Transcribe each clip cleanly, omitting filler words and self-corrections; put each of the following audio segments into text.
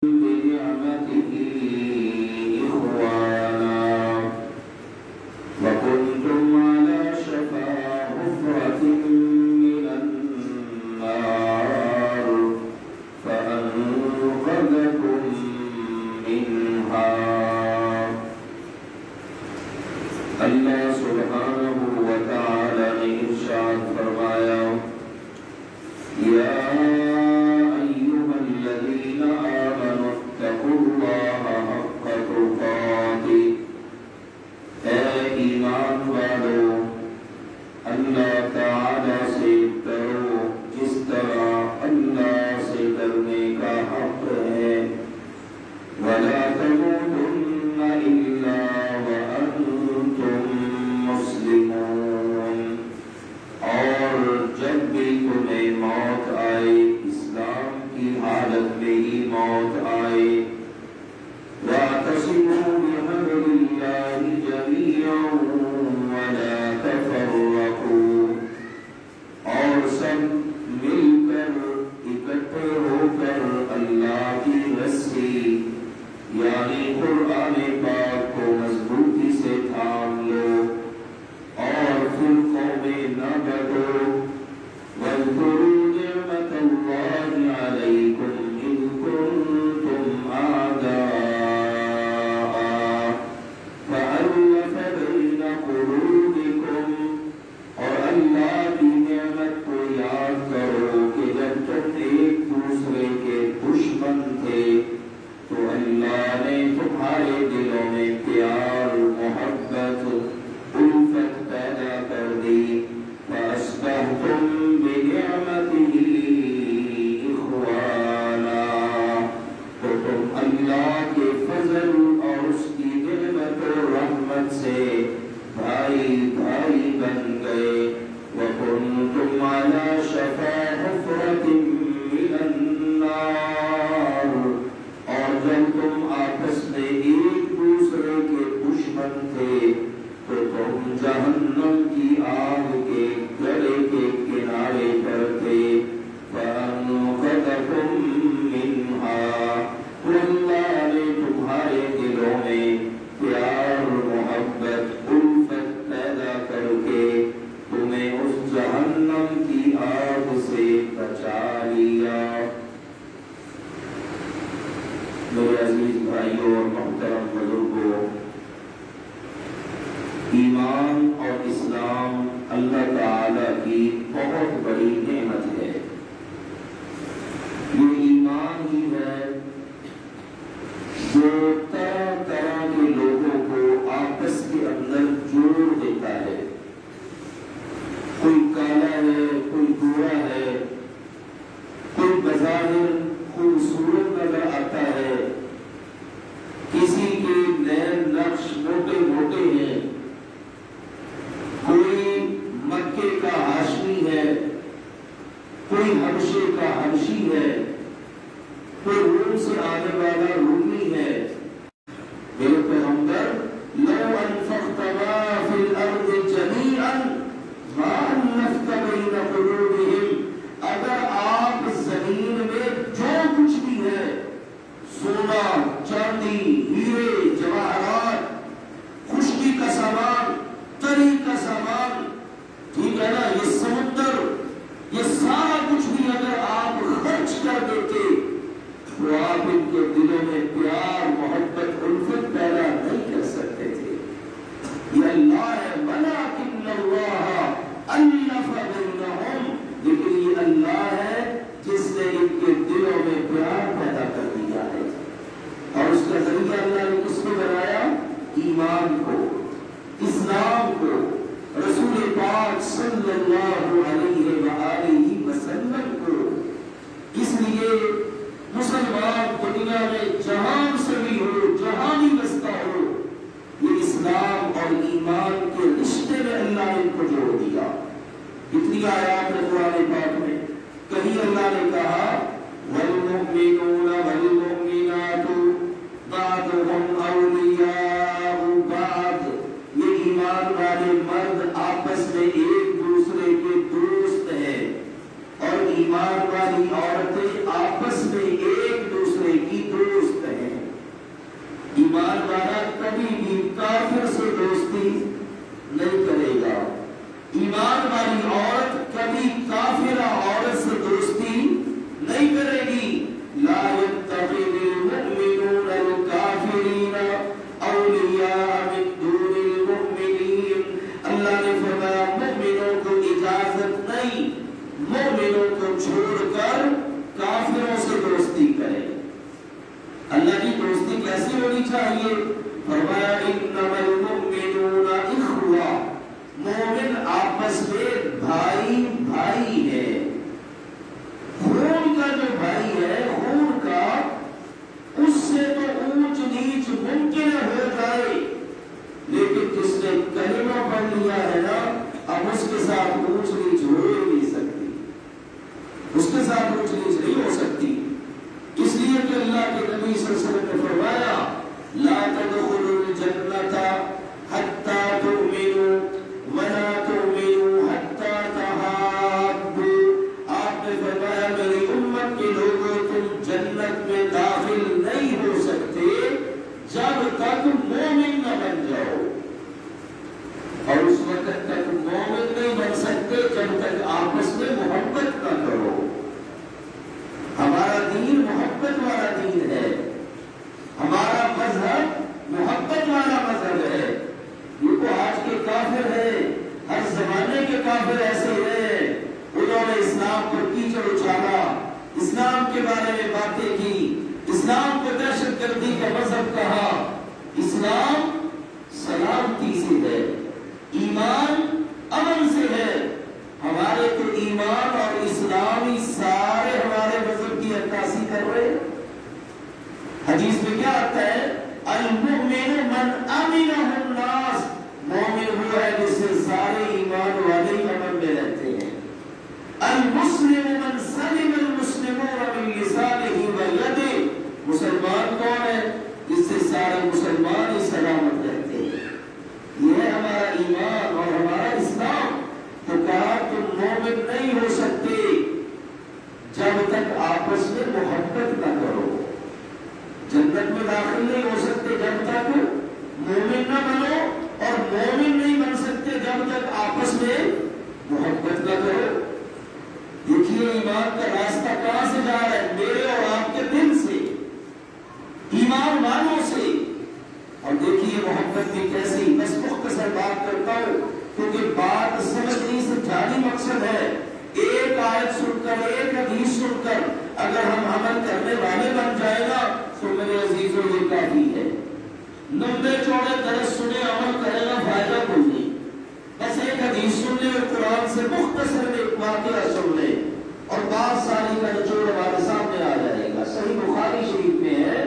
بنعمته إخوانا وكنتم على شفا حفرة من النار فأنقذكم منها. اللہ سبحانہ وتعالی نے ارشاد فرمایا یا اللہ تعالی سے ڈرو جس طرح اللہ سے ڈرنے کا حق ہے. وَلَا تَمُوتُنَّ إِلَّا وَأَنْتُمْ مُسْلِمُونَ. اور جب بھی تمہیں موت آئے اسلام کی حالت میں ہی موت آئے. وَاعْتَصِمُوا بِحَبْلِ اللَّهِ جَمِيعًا وَلَا تَفَرَّقُوا. اور سب مل کر اکٹھے ہو کر اللہ کی رسی یعنی قرآن پاک کو مضبوطی سے تھام لو اور فرقوں میں نہ بٹو. وَاذْكُرُوا نِعْمَةَ اللَّهِ عَلَيْكُمْ إِذْ كُنتُمْ أَعْدَاءً فَأَلَّفَ بَيْنَ قُلُوبِكُمْ. اور اللہ کی نعمت کو یاد کرو کہ جب تم ایک دوسرے کے دشمن تھے تو اللہ نے تمہارے دلوں میں پیار محبت الفت پیدا کر دی. فَأَصْبَحْتُمْ بِنِعْمَتِهِ إِخْوَانًا. تو تم اللہ کے فضل اور اس کی نعمت و رحمت سے بھائی بھائی بن گئے. وَكُنْتُمْ عَلَى شَفَا حُفْرَةٍ مِّنَ النَّارِ. اور جب تم آپس میں ایک دوسرے کے دشمن تھے تو تم جہنم کی آگ کے گڑے کے کنارے پر تھے. فَأَنْقَذَكُم مِّنْهَا. اللہ نے تمہارے دلوں میں پیار محبت الفت پیدا کر کے تمہیں اس جہنم کی آگ سے بچا لیا. میرے عزیز بھائیوں اور محترم بزرگوں، ایمان اور اسلام اللہ تعالی کی بہت بڑی نعمت ہے. یہ ایمان ہی ہے جو طرح طرح کے لوگوں کو آپس کے اندر جوڑ دیتا ہے. کوئی کالا ہے، کوئی گورا ہے، کوئی بظاہر خوبصورت نظر آتا ہے، کسی کے نین نقش موٹے موٹے ہیں، کوئی مکے کا ہاشمی ہے، کوئی حبشے کا حبشی ہے، کوئی روم سے آنے والا رومی ہے. میرے پیغمبر لو انفقت ما فی الارض جمیعا ما الفت بین قلوبہم. اگر آپ زمین میں جو کچھ بھی ہے سونا چاندی ہیرے جواہرات خشکی کا سامان تری کا سامان ٹھیک ہے نا یہ سمندر یہ سارا کچھ بھی اگر آپ خرچ کر دیتے تو آپ ان کے دلوں میں پیار محبت الفت پیدا نہیں کر سکتے تھے. یہ اللہ ہے وَلَٰكِنَّ اللَّهَ أَلَّفَ بَيْنَهُمْ. لیکن یہ اللہ ہے جس نے ان کے دلوں میں پیار پیدا کر دیا ہے. اور اس کا ذریعہ اللہ نے کس کو بنایا؟ ایمان کو، اسلام کو، رسول پاک صلی اللہ علیہ وآلہ وسلم کو. اس لیے مسلمان دنیا میں جہاں سے بھی ہو جہاں بھی بستا ہو یہ اسلام اور ایمان کے رشتے میں اللہ نے ان کو جوڑ دیا. اتنی آیات ہے قرآن پاک میں. کہیں اللہ نے کہا وَالْمُؤْمِنُونَ وَالْمُؤْمِنَاتُ بَعْضُهُمْ أَوْلِيَاءُ بَعْضٍ. یہ ایمان والے مرد آپس میں ایک دوسرے کے دوست ہیں اور ایمان والی عورتیں آپس میں ایک دوسرے کی اللہ کی دوستی کیسی ہونی چاہیے؟ فرمایا انمل المؤمنون اخوہ، مومن آپس میں بھائی بھائی ہے۔ خون کا جو بھائی ہے، خون کا، اس سے تو اونچ نیچ ممکن ہو جائے، لیکن جس نے کلمہ پڑھ لیا ہے نا، اب اس کے ساتھ اونچ نیچ ہو ہی نہیں سکتی، اس کے ساتھ اونچ نیچ نہیں ہو سکتی۔ اس لیے کہ اللہ کے نبی صلی اللہ علیہ وسلم نے فرمایا لا تدخلوا الجنة حتى تؤمنوا ولا تؤمنوا حتى تحابوا۔ آپ نے فرمایا میری امت کے لوگوں تم جنت میں داخل نہیں ہو سکتے جب تک مومن نہ بن جاؤ، اور اس وقت تک مومن نہیں بن سکتے جب تک آپس میں محبت نہ کرو۔ ہمارا دین محبت والا دین ہے، ہمارا مذہب محبت والا مذہب ہے۔ یہ تو آج کے کافر ہیں، ہر زمانے کے کافر ایسے ہیں، انہوں نے اسلام پر کیچڑ اچھالا، اسلام کے بارے میں باتیں کی، اسلام کو دہشت گردی کا مذہب کہا۔ اسلام سلامتی سے ہے، ایمان امن سے ہے۔ ہمارے تو ایمان اور اسلامی سارے ہمارے مذہب کی عکاسی کر رہے ہیں۔ حدیث میں کیا آتا ہے؟ المؤمن من امنہ الناس، مومن وہ ہے جس سے سارے ایمان والے امن میں رہتے ہیں۔ المسلم من سلم المسلمون من لسانہ ویدہ، مسلمان کون ہے؟ جس سے سارے مسلمان ہی سلامت رہتے ہیں۔ یہ ہے ہمارا ایمان اور ہمارا اسلام۔ تو کہا تم مومن نہیں ہو سکتے جب تک آپس میں محبت نہ کرو، جنت میں داخل نہیں ہو سکتے جب تک مومن نہ بنو، اور مومن نہیں بن سکتے جب تک آپس میں محبت نہ کرو۔ دیکھیے ایمان کا راستہ کہاں سے جا رہا ہے؟ میرے اور آپ کے دل سے، ایمان والوں سے۔ اور دیکھیے محبت بھی کیسی، بس مختصر بات کرتا ہوں کیونکہ بات سمجھنی سے جانی مقصد ہے۔ ایک آیت سن کر، ایک حدیث سن کر اگر ہم عمل کرنے والے بن جائے گا تو میرے عزیزوں یہ کافی ہے۔ 90 چوڑے درس سنے عمل کرے گا فائدہ کوئی نہیں، بس ایک حدیث سن لے اور قرآن سے مختصر ایک واقعہ سن لے اور بات ساری کا نچوڑ ہمارے سامنے آ جائے گا۔ صحیح بخاری شریف میں ہے،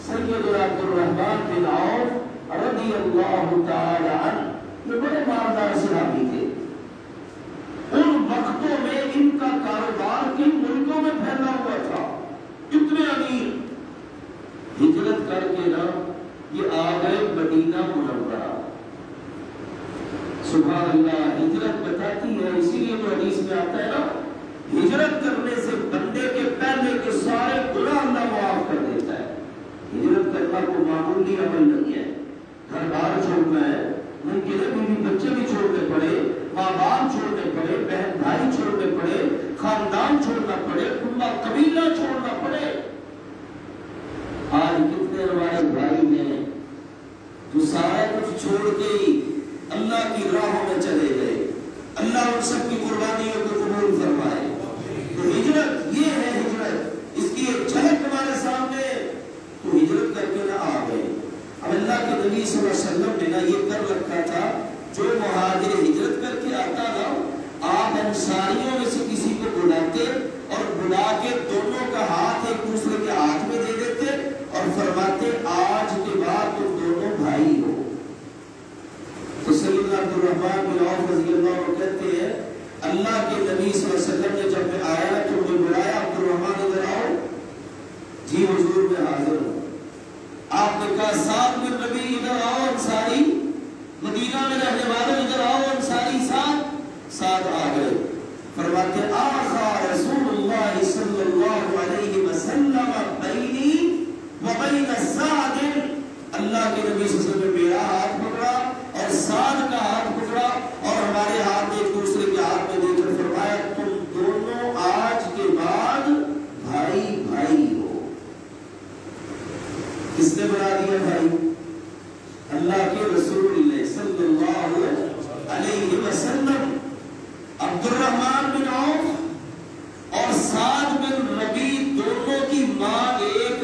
سیدنا عبد الرحمن بن عوف رضی اللہ تعالی عنہ، یہ بڑے مالدار صحابی تھے۔ ان وقتوں میں ان کا کاروبار کن ملکوں میں پھیلا ہوا تھا، اتنے امیر۔ ہجرت کر کے نا یہ آ گئے مدینہ منورہ۔ سبحان اللہ، ہجرت بتاتی ہے، اسی لیے تو حدیث میں آتا ہے نا، ہجرت کرنے سے بندے کے پہلے کے سارے گناہ اللہ معاف کر دیتا ہے۔ ہجرت کرنا کوئی معمولی عمل نہیں ہے، گھر بار چھوڑنا ہے، ممکن ہے بیوی بچے بھی چھوڑنے پڑے، ماں باپ چھوڑنے پڑے، بہن بھائی چھوڑنے پڑے، خاندان چھوڑنا پڑے، پورا قبیلہ چھوڑنا پڑے۔ آج کتنے ہمارے بھائی ہیں جو سارا کچھ چھوڑ کے ہی اللہ کی راہوں میں چلے گئے۔ اللہ ان سب کی قربانیوں کو قبول فرمائے۔ تو ہجرت یہ ہے، ہجرت اس کی ایک جھلک ہمارے سامنے، تو ہجرت کر کے نہ آ گئے۔ اب اللہ کے نبی صلی اللہ علیہ وسلم نے نا یہ کر رکھا تھا، جو مہاجر ہجرت کر کے آتا نا، آپ انصاریوں میں سے کسی کو بلاتے اور بلا کے دونوں کا ہاتھ ایک دوسرے کے ہاتھ میں دے دیتے اور فرماتے آج کے بعد تم دونوں بھائی ہو۔ تو سیدنا عبد الرحمن بن عوف رضی اللہ عنہ کہتے ہیں اللہ کے نبی صلی اللہ علیہ وسلم نے جب میں آیا تو مجھے بلایا، عبد الرحمن ادھر آؤ۔ جی حضور میں حاضر ہوں۔ آپ نے کہا ساتھ میں نبی ادھر آؤ، انصاری مدینہ میں رہنے والے ادھر آؤ، انصاری ساتھ آ گئے۔ فرماتے آخا رسول اللہ صلی اللہ علیہ وسلم بینی وبین سعد، اللہ کے نبی صلی اللہ علیہ وسلم نے میرا ہاتھ پکڑا اور سعد کا ہاتھ پکڑا اور ہمارے ہاتھ ایک دوسرے کے ہاتھ میں دے کر فرمایا تم دونوں آج کے بعد بھائی بھائی ہو۔ کس نے بنا دیا بھائی؟ اللہ کے رسول نے صلی اللہ علیہ وسلم۔ عبد الرحمن بن عوف اور سعد بن ربیع دونوں کی ماں ایک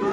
2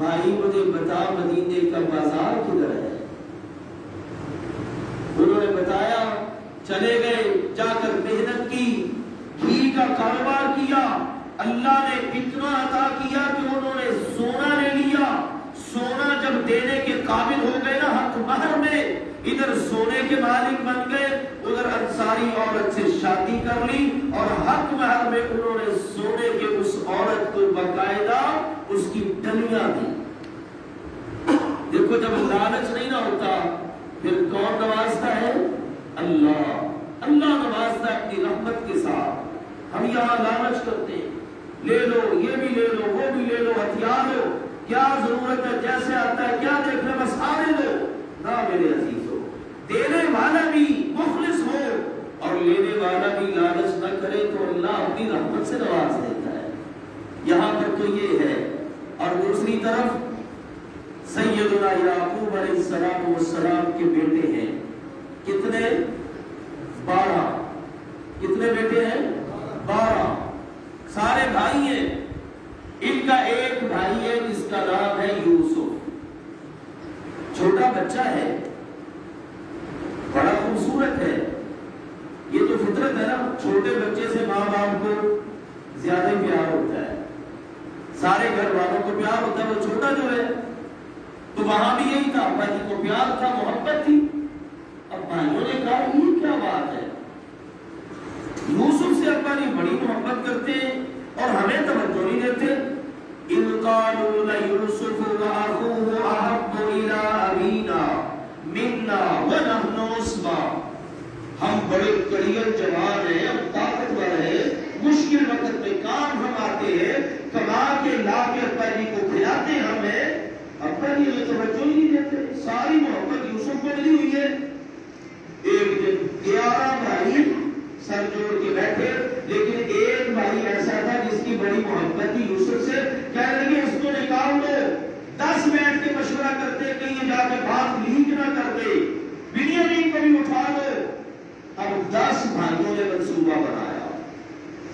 بھائی مجھے بتا مدینے کا بازار کدھر ہے؟ انہوں نے بتایا، چلے گئے، جا کر محنت کی، گھی کا کاروبار کیا، اللہ نے اتنا عطا کیا کہ انہوں نے سونا لے لیا۔ سونا جب دینے کے قابل ہو گئے نا حق مہر میں، ادھر سونے کے مالک بن گئے، ادھر انصاری عورت سے شادی کر لی، اور حق مہر میں انہوں نے سونے کے اس عورت کو باقاعدہ اس کی ڈلیاں دی۔ دیکھو جب لالچ نہیں نہ ہوتا پھر کون نوازتا ہے؟ اللہ۔ اللہ نوازتا ہے اپنی رحمت کے ساتھ۔ ہم یہاں لالچ کرتے ہیں، لے لو، یہ بھی لے لو، وہ بھی لے لو، ہتھیار لو، کیا ضرورت ہے، جیسے آتا ہے کیا دیکھنا، بس آنے دو۔ نہ میرے عزیزو، دینے والا بھی مخلص ہو اور لینے والا بھی لالچ نہ کرے تو اللہ اپنی رحمت سے نواز دیتا ہے۔ یہاں پر تو یہ ہے، اور دوسری طرف سیدنا یعقوب علیہ السلام کے بیٹے ہیں کتنے؟ 12۔ کتنے بیٹے ہیں؟ 12۔ سارے بھائی ہیں۔ ان کا ایک بھائی ہے جس کا نام ہے یوسف، چھوٹا بچہ ہے، بڑا خوبصورت ہے۔ یہ تو فطرت ہے نا، چھوٹے بچے سے ماں باپ کو زیادہ پیار ہوتا ہے، سارے گھر والوں کو پیار ہوتا ہے، وہ چھوٹا جو ہے تو وہاں بھی یہی تھا، ابا جی کو پیار تھا، محبت تھی۔ اب بھائیوں نے کہا یہ کیا بات ہے، یوسف سے ابا جی بڑی محبت کرتے ہیں اور ہمیں توجہ نہیں دیتے۔ اِذْ قَالُوا لَيُوسُفُ وَأَخُوهُ أَحَبُّ إِلَىٰ أَبِينَا مِنَّا وَنَحْنُ عُصْبَةٌ۔ ہم بڑے کڑیل جوان ہیں، ہم طاقتور ہیں، مشکل وقت میں کام ہم آتے ہیں، کما کے لا کے ابا جی کو کھلاتے ہم ہیں، ابا جی ہمیں توجہ ہی نہیں دیتے۔ ساری محبت یوسف کو ملی ہوئی ہے۔ ایک دن 11 بھائی سر جوڑ کے بیٹھے، لیکن ایک بھائی ایسا تھا جس کی بڑی محبت تھی یوسف سے، کہنے لگے اس کو نکال دو۔ 10 بیٹھ کے مشورہ کرتے کہیں جا کے بات لیک نہ کرتے، بنیامین کو بھی اٹھا دو۔ اب 10 بھائیوں نے منصوبہ بنایا۔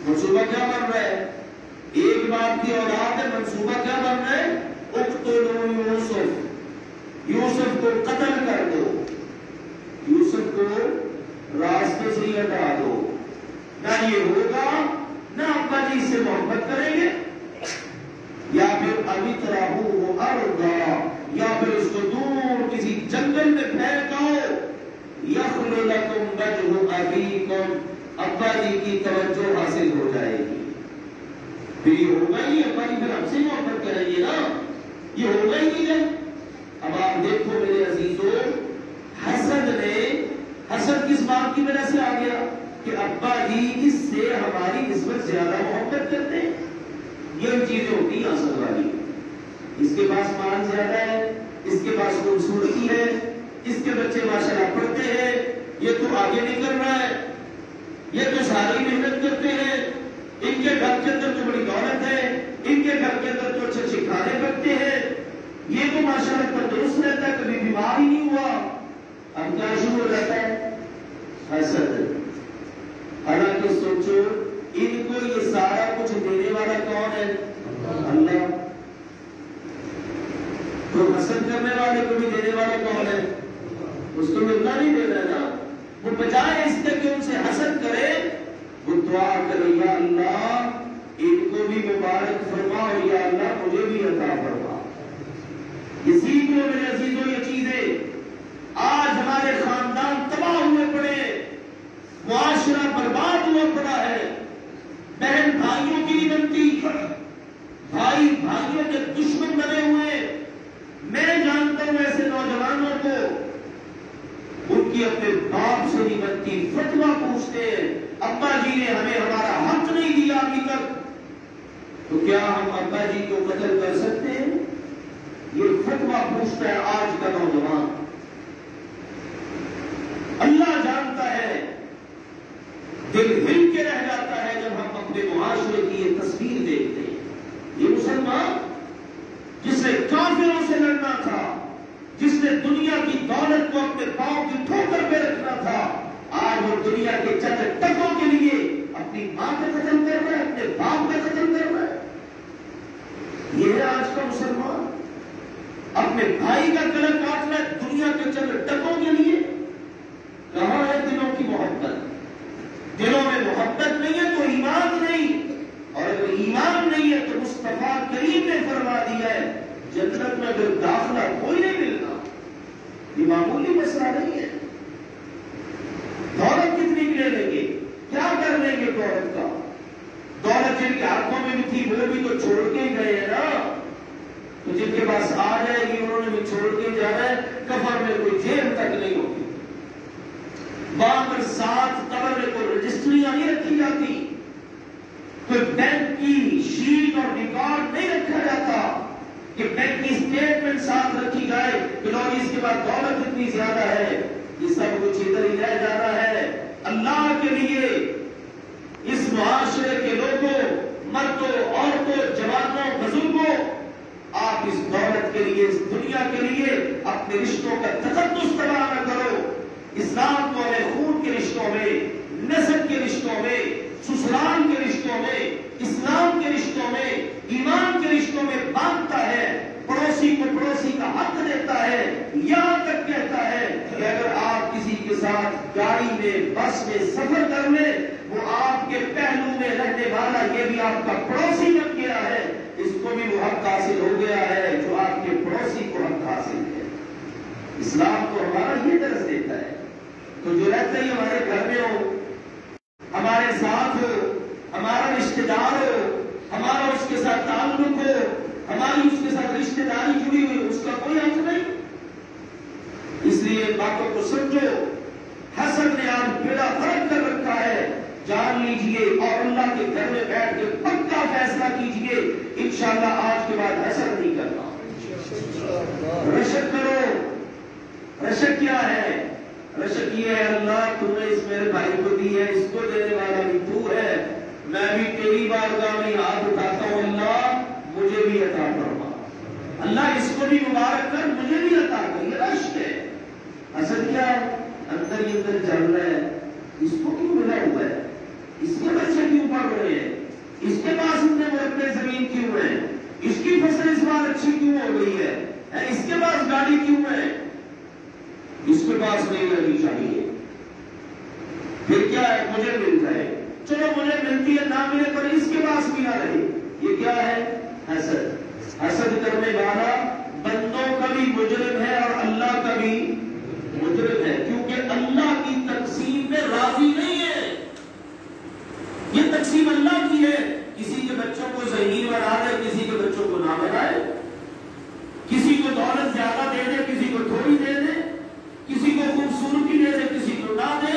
منصوبہ کیا بن رہا ہے؟ ایک باپ کی اولاد ہے، منصوبہ کیا بن رہا ہے؟ اقتلوا یوسف، یوسف کو قتل کر دو، یوسف کو راستے سے ہی ہٹا دو، نہ یہ ہوگا نہ ابا جی سے محبت کریں گے، یا پھر ابھی تراہو ارضا، یا پھر اس کو دور کسی جنگل میں پھینک دو، یخل لکم وجہ ابیکم، ابا جی کی توجہ حاصل ہو جائے گی۔ پھر یہ ہوگا ہی، ابا جی پھر ہم سے محبت کریں گے نا، یہ ہوگا ہی نہیں جب۔ اب آپ دیکھو میرے عزیزو، حسد نے، حسد کس بات کی وجہ سے آ گیا کہ ابا جی اس سے ہماری نسبت زیادہ محبت کرتے ہیں۔ یہ چیزیں ہوتی ہیں حسد والی، اس کے پاس مال زیادہ ہے، اس کے پاس خوبصورتی ہے، اس کے بچے ماشاءاللہ پڑھتے ہیں، یہ تو آگے نہیں کر رہا ہے، یہ تو ساری محنت کرتے ہیں، ان کے گھر کے اندر تو بڑی دولت ہے، ان کے گھر کے اندر تو اچھے اچھے کھانے پکتے ہیں، یہ تو ماشاءاللہ تندرست رہتا ہے، کبھی بیمار ہی نہیں ہوا۔ اب کیا شروع ہو جاتا ہے؟ حسد۔ حالانکہ سوچو ان کو یہ سارا کچھ دینے والا کون ہے؟ اللہ۔ تو حسد کرنے والے کو بھی دینے والا کون ہے؟ اس کو ملنا نہیں دے رہا ہے نا۔ وہ بجائے اس کے کہ ان سے حسد کرے، وہ دعا کرے یا اللہ ان کو بھی مبارک فرما اور یا اللہ مجھے بھی عطا فرما۔ یہ سیکھ لو میرے عزیزوں یہ چیزیں۔ آج ہمارے خاندان تباہ ہوئے پڑے، معاشرہ برباد ہوا پڑا ہے، بہن بھائیوں کی نہیں بنتی، بھائی بھائیوں کے دشمن بنے ہوئے۔ میں جانتا ہوں ایسے نوجوانوں کو، ان کی اپنے باپ سے نہیں بنتی، فتویٰ پوچھتے ہیں ابا جی نے ہمیں ہمارا حق نہیں دیا ابھی تک، تو کیا ہم ابا جی کو قتل کر سکتے ہیں؟ یہ فتویٰ پوچھتا ہے آج کا نوجوان۔ اللہ جانتا ہے، دل ہل کے رہ جاتا ہے جب ہم اپنے معاشرے کی یہ تصویر دیکھتے ہیں۔ یہ مسلمان جس نے کافروں سے لڑنا تھا، جس نے دنیا کی دولت کو اپنے پاؤں کی ٹھوکر پہ رکھنا تھا، آج وہ دنیا کے چند ٹکوں کے لیے اپنی ماں کا قتل کر رہا ہے، اپنے باپ کا قتل کر رہا ہے۔ یہ ہے آج کا مسلمان۔ اپنے بھائی کا گلا کاٹنا ہے دنیا کے چند ٹکوں کے لیے؟ کہاں ہے دلوں کی محبت؟ دلوں میں محبت نہیں ہے تو ایمان نہیں، اور اگر ایمان نہیں ہے تو مصطفیٰ کریم نے فرما دیا ہے جنت میں اگر داخلہ کوئی نہیں ملنا۔ یہ معمولی مسئلہ نہیں ہے۔ دولت کتنی لے لیں گے، کیا کر لیں گے دولت کا؟ دولت جن کے ہاتھوں میں بھی تھی وہ بھی تو چھوڑ کے ہی گئے ہیں نا، تو جن کے پاس آ جائے گی انہوں نے بھی چھوڑ کے جانا ہے، کفر میں کوئی جیب تک نہیں ہوگی، وہاں پر ساتھ قبر میں کوئی رجسٹریاں نہیں رکھی جاتی، کوئی بینک کی شیٹ اور ریکارڈ نہیں رکھا جاتا کہ بینک کی اسٹیٹمنٹ ساتھ رکھی جائے کہ لو اس کے بعد دولت اتنی زیادہ ہے۔ یہ سب کچھ ادھر ہی رہ جانا ہے۔ اللہ کے لیے اس معاشرے کے لوگوں، مردوں، عورتوں، جوانوں، بزرگوں، آپ اس دولت کے لیے، اس دنیا کے لیے اپنے رشتوں کا تقدس تباہ نہ کرو۔ اسلام کو ہمیں خون کے رشتوں میں، نسب کے رشتوں میں، سسرال کے رشتوں میں، اسلام کے رشتوں میں، ایمان کے رشتوں میں باندھتا ہے، پڑوسی کو پڑوسی کا حق دیتا ہے، یہاں تک کہتا ہے کہ اگر آپ کسی کے ساتھ گاڑی میں، بس میں سفر کر لیں، وہ آپ کے پہلو میں رہنے والا یہ بھی آپ کا پڑوسی بن گیا ہے، اس کو بھی وہ حق حاصل ہو گیا ہے جو آپ کے پڑوسی کو حق حاصل ہے۔ اسلام کو ہمارا یہ درس دیتا ہے۔ تو جو رہتے ہی ہمارے گھر میں ہو، ہمارے ساتھ ہو، ہمارا رشتہ دار ہو، ہمارا اس کے ساتھ تعلق ہو، ہماری اس کے ساتھ رشتہ داری جڑی ہوئی، اس کا کوئی حق نہیں۔ اس لیے باتوں کو سمجھو۔ حسد نے آج بیڑا غرق کر رکھا ہے، جان لیجئے اور اللہ کے گھر میں بیٹھ کے پکا فیصلہ کیجئے انشاءاللہ آج کے بعد حسد نہیں کرنا۔ رشک کرو۔ رشک کیا ہے؟ رشک یہ ہے اللہ تم نے اس میرے بھائی کو دی ہے، اس کو دینے والا بھی تو ہے، میں بھی تیری بارگاہ میں ہاتھ اٹھاتا ہوں، اللہ مجھے بھی عطا فرما، اللہ اس کو بھی مبارک کر، مجھے بھی عطا کر۔ یہ رشک ہے۔ حسد کیا ہے؟ اندر ہی اندر چل رہا ہے، اس کو کیوں ملا ہوا ہے، اس کے بچے کیوں پڑھ رہے ہیں، اس کے پاس اتنے مرتبے زمین کیوں ہے، اس کی فصل اس بار اچھی کیوں ہو گئی ہے، اس کے پاس گاڑی کیوں ہے، اس کے پاس نہیں رہنی چاہیے۔ پھر کیا ہے؟ مجھے مل جائے، چلو مجھے ملتی ہے، نہ ملے پر اس کے پاس بھی نہ رہے۔ یہ کیا ہے؟ حسد۔ حسد کرنے والا بندوں کا بھی مجرم ہے اور اللہ کا بھی مجرم ہے، کیونکہ اللہ کی تقسیم میں راضی نہیں ہے۔ یہ تقسیم اللہ کی ہے، کسی کے بچوں کو ذہین بنا دے، کسی کے بچوں کو نہ بنائے، کسی کو دولت زیادہ دے دے، کسی کو تھوڑی دے دے، کسی کو خوبصورتی دے دے، کسی کو نہ دے۔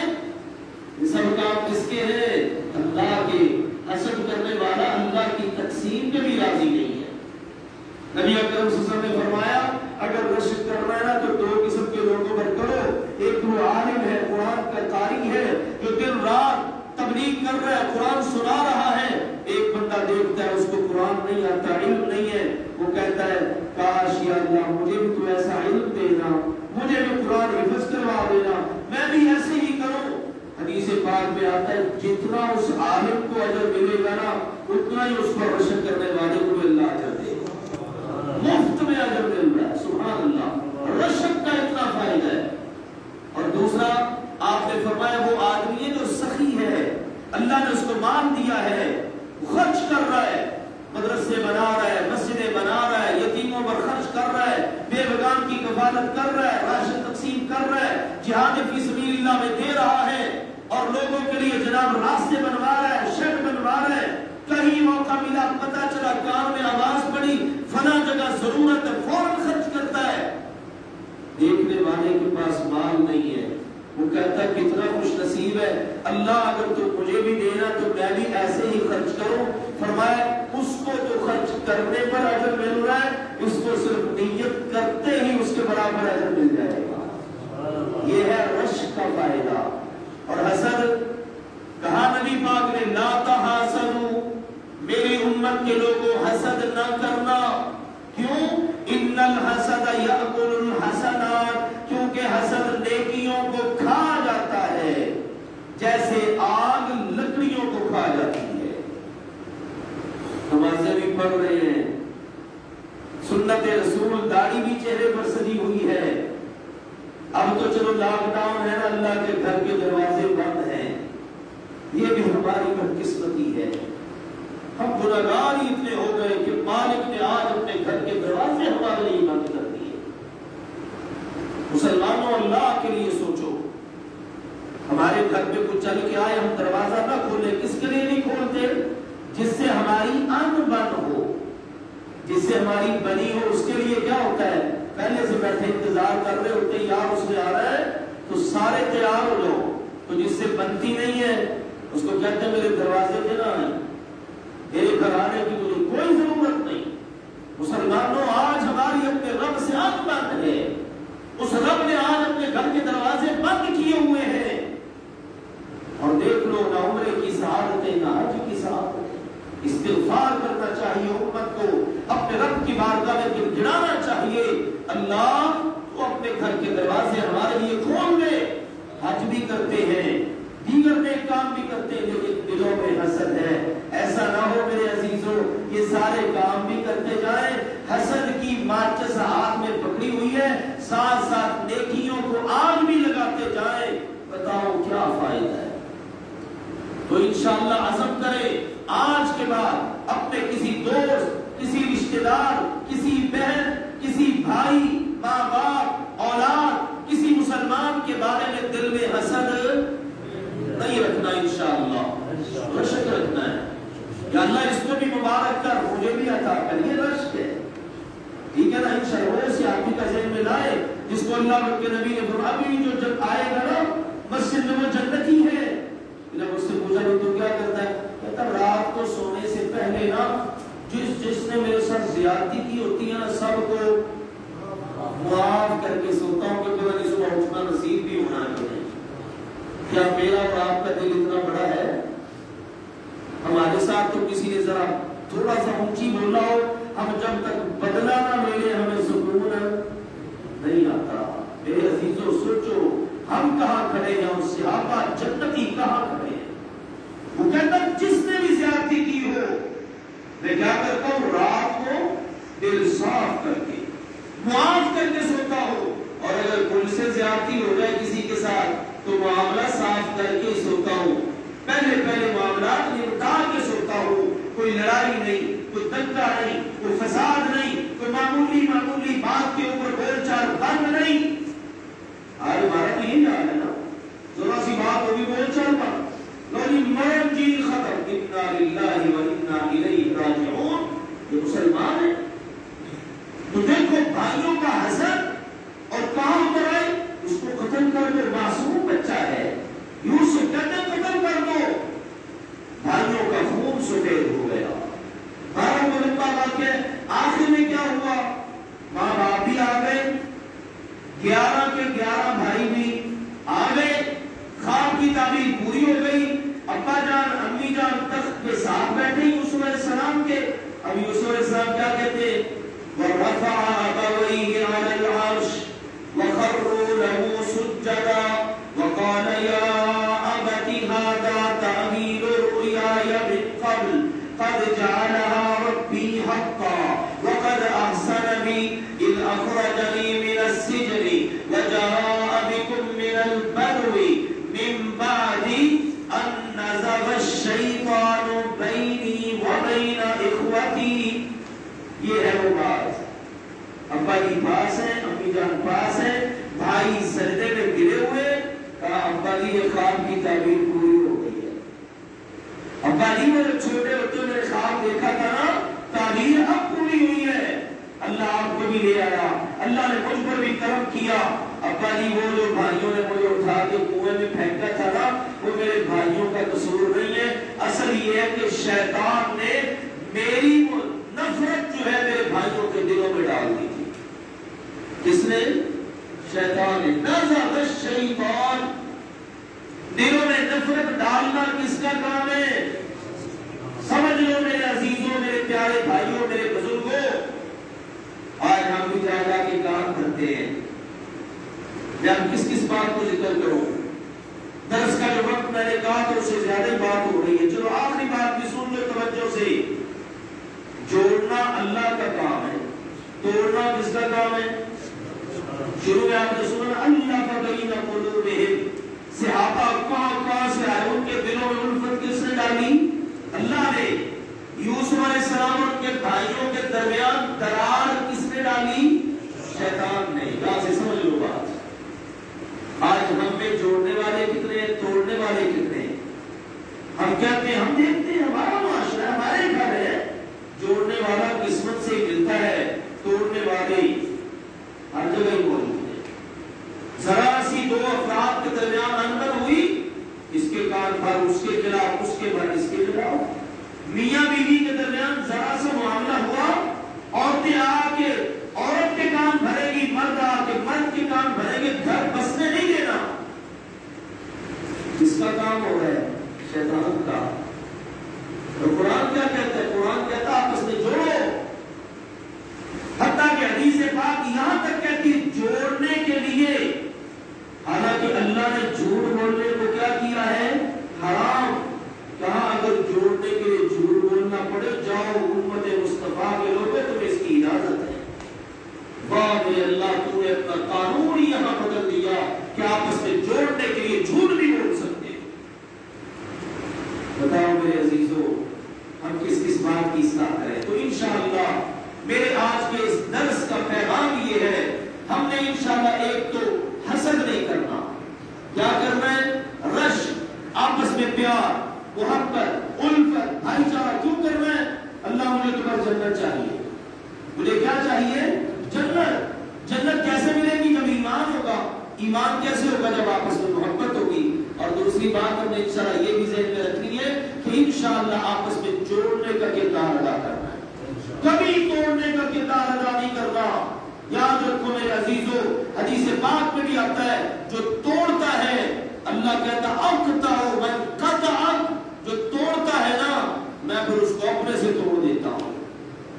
یہ سب کام کس کے ہیں؟ اللہ کے۔ حسد کرنے والا اللہ کی تقسیم میں بھی راضی نہیں ہے۔ نبی اکرم صلی اللہ علیہ وسلم نے فرمایا اگر رشک کرنا ہے نا تو دو قسم کے لوگوں پر کرو، ایک وہ عالم ہے، قرآن کا قاری ہے جو دن رات تبلیغ کر رہا ہے، قرآن سنا رہا ہے، ایک بندہ دیکھتا ہے اس کو قرآن نہیں آتا، علم نہیں ہے، وہ کہتا ہے کاش یا اللہ مجھے بھی تو ایسا علم دینا، مجھے بھی قرآن حفظ کروا دینا، میں بھی ایسے ہی کروں۔ حدیث پاک میں آتا ہے جتنا اس عالم کو اجر ملے گا نا اتنا ہی اس پر رشک کرنے والے کو بھی اللہ اجر دے گا، مفت میں اجر مل رہا ہے۔ سبحان اللہ، رشک کا اتنا فائدہ ہے۔ اور دوسرا آپ نے فرمایا وہ آدمی ہے جو سخی ہے، اللہ نے اس کو مان دیا ہے، خرچ کر رہا ہے، مدرسے بنا رہا ہے، مسجدیں بنا رہا ہے، یتیموں پر خرچ کر رہا ہے، بے بگان کی کفالت کر رہا ہے، راشن تقسیم کر رہا ہے، جہاد فی سبیل اللہ میں دے رہا ہے، اور لوگوں کے لیے جناب راستے بنوا رہا ہے، شیڈ بنوا رہا ہے، کہیں موقع ملا پتہ چلا کام میں آواز پڑی فلاں جگہ ضرورت ہے فوراً خرچ کرتا ہے۔ دیکھنے والے کے پاس مال نہیں ہے، وہ کہتا ہے کتنا خوش نصیب ہے اللہ، اگر تو مجھے بھی دینا تو میں بھی ایسے ہی خرچ کروں۔ فرمایا اس کو تو خرچ کرنے پر اجر مل رہا ہے، اس کو صرف نیت کرتے ہی اس کے برابر اجر مل جائے گا۔ یہ ہے رشک کا فائدہ۔ اور حسد کہا نبی پاک نے لا تحاسدوا، میری امت کے لوگوں حسد نہ کرنا۔ کیوں؟ ان الحسد یاکل الحسنات، کیونکہ حسد نیکیوں کو کھا جاتا ہے جیسے آگ لکڑیوں کو کھا جاتی ہے۔ نمازیں بھی پڑھ رہے ہیں، سنت رسول داڑھی بھی چہرے پر سجی ہوئی ہے. اب تو چلو لاک ڈاؤن ہے نا, اللہ کے گھر کے دروازے بند ہیں. یہ بھی ہماری بدقسمتی ہے. ہم گناہگار ہی اتنے ہو گئے کہ مالک نے آج اپنے گھر کے دروازے ہمارے لیے بند کر دیے. مسلمانوں, اللہ کے لیے سوچو. ہمارے گھر پہ کچھ چل کے آئے, ہم دروازہ نہ کھولے. کس کے لیے نہیں کھولتے؟ جس سے ہماری ان بن ہو, جس سے ہماری بنی ہو. اس کے لیے کیا ہوتا ہے؟ پہلے سے بیٹھے انتظار کر رہے ہوتے, یار اس میں آ رہا ہے تو سارے تیار ہو جاؤ. تو جس سے بنتی نہیں ہے اس کو کہتے ہیں میرے دروازے پہ نہ آئیں, میرے گھر آنے کی تجھے کوئی ضرورت نہیں. مسلمانوں, آج ہماری اپنے رب سے ان بن ہے. اس رب نے آج اپنے گھر کے دروازے بند کیے ہوئے ہیں. اور دیکھ لو, نہ عمرے کی سعادتیں نہ حج کی سعادتیں. استغفار کرنا چاہیے امت کو, اپنے رب کی بارگاہ میں گڑگڑانا چاہیے, اللہ تو اپنے گھر کے دروازے ہمارے لیے کھول دے. حج بھی کرتے ہیں, دیگر نیک کام بھی کرتے ہیں, لیکن دلوں میں حسد ہے. ایسا نہ ہو میرے عزیزوں, یہ سارے کام بھی کرتے جائیں, حسد کی ماچس ہاتھ میں پکڑی ہوئی ہے, ساتھ ساتھ نیکیوں کو آگ بھی لگاتے جائیں. بتاؤ کیا فائدہ ہے؟ تو انشاءاللہ عزم کرے آج کے بعد اپنے کسی دوست, کسی رشتہ دار, کسی بہن, کسی بھائی, ماں باپ, اولاد, کسی مسلمان کے بارے میں دل میں حسد نہیں رکھنا. انشاءاللہ رشک رکھنا ہے. یا اللہ اس کو بھی مبارک کر, مجھے بھی عطا کر. یہ رشک ہے, ٹھیک ہے نا. انشاءاللہ وہ سیاحتی کا ذہن میں لائے جس کو اللہ کے نبی نے فرمایا ابھی جو جب آئے گا نا مسجد میں وہ جنتی ہے. جب اس سے پوچھا تو کیا کرتا ہے؟ کہتا رات کو سونے سے پہلے نا جس نے میرے ساتھ زیادتی کی ہوتی ہے نا سب کو معاف کر کے سوتا ہوں, کہ میری صبح اٹھنا نصیب بھی ہونا چاہیے. کیا میرا اور آپ کا دل اتنا بڑا ہے؟ ہمارے ساتھ تو کسی نے ذرا تھوڑا سا اونچی بولا ہو, ہم جب تک بدلہ نہ ملے ہمیں سکون نہیں آتا. میرے عزیزوں سوچو ہم کہاں کھڑے ہیں اور صحابہ جنتی کہاں کھڑے ہیں. وہ کہتا جس نے بھی زیادتی کی ہو میں کیا کرتا ہوں, رات کو دل صاف کر کے معاف کر کے سوتا ہوں. اور اگر مجھ سے زیادتی ہو جائے کسی کے ساتھ تو معاملہ صاف کر کے سوتا ہوں. پہلے معاملات نمٹا کے سوتا ہوں. کوئی لڑائی نہیں, کوئی دنگا نہیں, کوئی فساد نہیں, کوئی معمولی بات کے اوپر بول چال بند نہیں. آج ہمارا تو یہی حال ہے نا, ذرا سی بات ہوگی بول چال بند. مرن جیل ختم, انا للہ و انا الیہ راجعون. یہ مسلمان ہے. تو دیکھو بھائیوں کا حسد اور کہاں اتر آئے, اس کو قتل کر دو, معصوم بچہ ہے. یوسف کہتے ہیں قتل کر دو. بھائیوں کا خون سفید ہو گیا. 12 مرتبہ واقع. آخر میں کیا ہوا؟ ماں باپ بھی آ گئے, 11 کے 11 بھائی بھی آ گئے. خواب کی تعبیر پوری ہو گئی. ابا جان امی جان تخت کے ساتھ بیٹھے یوسف علیہ السلام کے. اب یوسف علیہ السلام کیا کہتے ہیں؟ وَرَفَعَ أَبَوَيْهِ عَلَى الْعَرْشِ وَخَرُّوا لَهُ سُجَّدًا وَقَالَ يَا أَبَتِ هَذَا تَأْوِيلُ رُؤْيَايَ مِن قَبْلُ قَدْ جَعَلَهَا رَبِّي حَقًّا وَقَدْ أَحْسَنَ بِي إِذْ أَخْرَجَنِي مِنَ السِّجْنِ وَجَاءَ بِكُم مِّنَ الْبَدْوِ مِن بَعْدِ أَن نَّزَغَ الشَّيْطَانُ بَيْنِي وَبَيْنَ إِخْوَتِي. یہ ہے وہ بات. ابا جی پاس ہیں, امی جان پاس ہیں, بھائی سجدے میں گرے ہوئے. کہا ابا جی یہ خواب کی تعبیر پوری ہو گئی ہے. ابا جی وہ جب چھوٹے ہوتے نے خواب دیکھا تھا نا, تعبیر اب پوری ہوئی ہے. اللہ آپ کو بھی لے آیا, اللہ نے مجھ پر بھی کرم کیا. ابا جی وہ جو بھائیوں نے مجھے اٹھا کے کنویں میں پھینکا تھا نا, وہ میرے بھائیوں کا قصور نہیں ہے. اصل یہ ہے کہ شیطان نے میری نفرت جو ہے میرے بھائیوں کے دلوں میں ڈال دی تھی. کس نے؟ شیطان نے. نزغ الشیطان, دلوں میں نفرت ڈالنا کس کا کام ہے؟ سمجھ لو میرے عزیزوں, میرے پیارے بھائیوں, میرے بزرگوں, آج ہم بھی جا جا کے کام کرتے ہیں. میں اب کس بات کو ذکر کروں؟ درس کا جو وقت میں نے کہا تو اس سے زیادہ بات ہو رہی ہے. چلو آخری بات بھی سن لو توجہ سے. جوڑنا اللہ کا کام ہے, توڑنا کس کا کام ہے؟ شروع میں آپ نے سنا اللہ فبین قلوبہم، صحابہ کہاں سے آئے، ان کے دلوں میں الفت کس نے ڈالی؟ اللہ نے۔ یوسف علیہ السلام اور ان کے بھائیوں کے درمیان درار کس نے ڈالی؟ شیطان نے۔ یہاں سے سمجھ لو بات۔ آج ہم میں جوڑنے والے کتنے ہیں، توڑنے والے کتنے ہیں؟ ہم کہتے ہیں، ہم دیکھتے ہیں ہمارا معاشرہ ہے، ہمارے گھر ہے، جوڑنے والا قسمت سے ملتا ہے، توڑنے والے ہر جگہ ہی موجود ہیں۔ ذرا سی دو افراد کے درمیان انبن ہوئی، اس کے کان بھر اس کے خلاف، اس کے بھر اس کے خلاف۔ میاں بیوی کے درمیان ذرا سا معاملہ ہوا، عورتیں آ کے عورت کے کان بھرے گی، مرد آ کے مرد کے کان بھریں گے، گھر بسنے نہیں دینا۔ کس کا کام ہو رہا ہے؟ شیطان کا۔ تو قرآن کیا کہتا ہے؟ قرآن کہتا ہے آپس میں جوڑو، حتیٰ کہ حدیث پاک یہاں تک کہتی ہے جوڑنے کے لیے، حالانکہ اللہ نے جھوٹ بولنے کو کیا کیا ہے؟ حرام۔ کہاں اگر جوڑنے کے لیے جھوٹ بولنا پڑے، جاؤ امت مصطفیٰ کے لوگوں، تمہیں اس کی اجازت ہے۔ واہ میرے اللہ، تو نے اپنا قانون یہاں بدل دیا کہ آپس میں جوڑنے کے لیے جھوٹ بھی بول سکتے۔ بتاؤ میرے عزیزو، ہم کس کس بات کی اصلاح کریں؟ تو انشاءاللہ میرے آج کے اس درس کا پیغام یہ ہے، ہم نے انشاءاللہ ایک تو حسد نہیں کرنا، کیا کرنا ہے؟ رش، آپس میں پیار، محبت، الفت، بھائی چارہ۔ کیوں کرنا ہے؟ اللہ مجھے تمہیں جنت چاہیے، مجھے کیا چاہیے؟ جنت۔ جنت کیسے ملے گی؟ جب ایمان ہوگا۔ ایمان کیسے ہوگا؟ جب آپس میں محبت ہوگی۔ اور دوسری بات ہم نے انشاءاللہ یہ بھی ذہن میں رکھنی ہے کہ انشاءاللہ آپس میں جوڑنے کا کردار ادا کرنا ہے، کبھی توڑنے کا کردار ادا نہیں کرنا۔ یاد رکھو میرے عزیزو، حدیث پاک میں بھی آتا ہے جو توڑتا ہے، اللہ کہتا اقطع من قطعک، جو توڑتا ہے نا میں پھر اس کو اپنے سے توڑ دیتا ہوں۔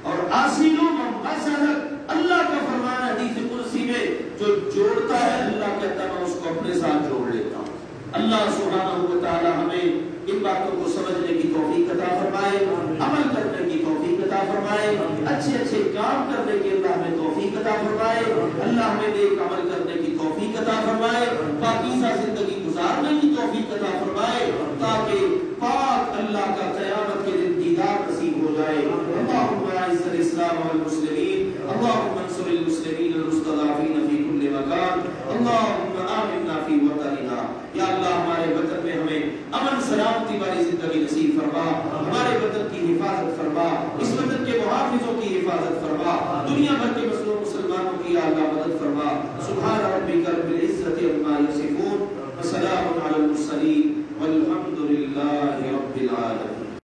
اور آسینو من وصلک، اللہ کا فرمان ہے حدیث قدسی میں، جو جوڑتا ہے اللہ کہتا ہے میں اس کو اپنے ساتھ جوڑ لیتا ہوں۔ اللہ سبحانہ و تعالی ہمیں ان باتوں کو سمجھنے کی توفیق عطا فرمائے، عمل کرنے کی توفیق عطا فرمائے، اچھے اچھے کام کرنے کی اللہ ہمیں توفیق عطا فرمائے، اللہ ہمیں نیک عمل کرنے کی توفیق عطا فرمائے، پاکیزہ زندگی گزارنے کی توفیق عطا فرمائے، تاکہ پاک اللہ کا قیامت کے دن دیدار نصیب ہو جائے۔ اللہم اعز الاسلام والمسلمین، اللہم انصر المسلمین المستضعفین فی کل مکان، اللہم آمنا فی وطننا۔ یا اللہ ہمارے وطن میں ہمیں امن سلامتی والی زندگی نصیب فرما، ہمارے وطن کی حفاظت فرما، اس وطن کے محافظوں کی حفاظت فرما، دنیا بھر کے مظلوم مسلمانوں کی یا اللہ مدد فرما۔ سبحان ربک رب العزۃ عما یصفون وسلام علی المرسلین والحمد للہ۔